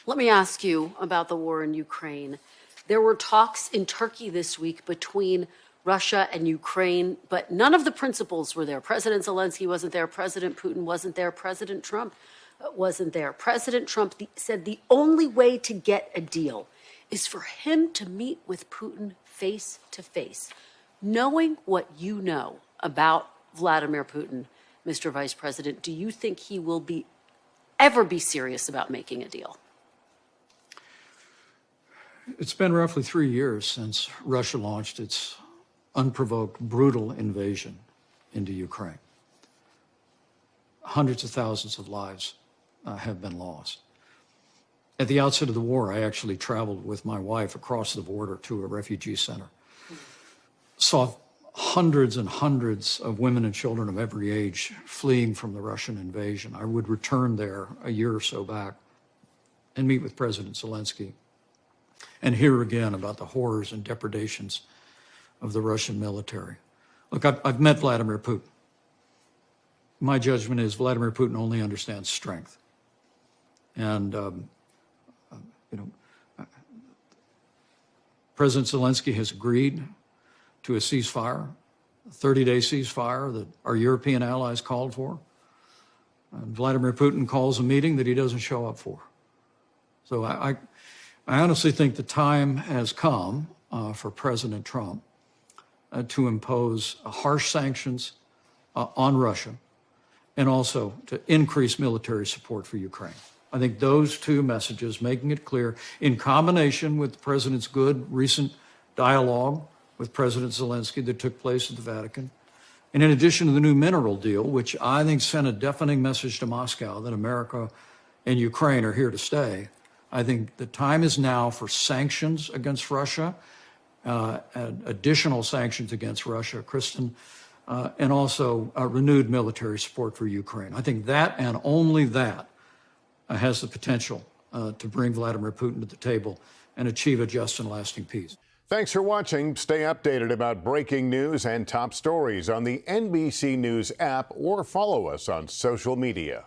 Let me ask you about the war in Ukraine. There were talks in Turkey this week between Russia and Ukraine, but none of the principals were there. President Zelensky wasn't there. President Putin wasn't there. President Trump wasn't there. President Trump said the only way to get a deal is for him to meet with Putin face to face. Knowing what you know about Vladimir Putin, Mr. Vice President, do you think he will ever be serious about making a deal? It's been roughly 3 years since Russia launched its unprovoked, brutal invasion into Ukraine. Hundreds of thousands of lives have been lost. At the outset of the war, I actually traveled with my wife across the border to a refugee center. Saw hundreds and hundreds of women and children of every age fleeing from the Russian invasion. I would return there a year or so back and meet with President Zelensky and hear again about the horrors and depredations of the Russian military. Look, I've met Vladimir Putin. My judgment is Vladimir Putin only understands strength. And, President Zelensky has agreed to a ceasefire, a 30-day ceasefire that our European allies called for. And Vladimir Putin calls a meeting that he doesn't show up for. So I honestly think the time has come for President Trump to impose harsh sanctions on Russia and also to increase military support for Ukraine. I think those two messages, making it clear, in combination with the president's good recent dialogue with President Zelensky that took place at the Vatican, and in addition to the new mineral deal, which I think sent a deafening message to Moscow that America and Ukraine are here to stay, I think the time is now for sanctions against Russia, additional sanctions against Russia, Kristen, and also renewed military support for Ukraine. I think that and only that has the potential to bring Vladimir Putin to the table and achieve a just and lasting peace. Thanks for watching. Stay updated about breaking news and top stories on the NBC News app or follow us on social media.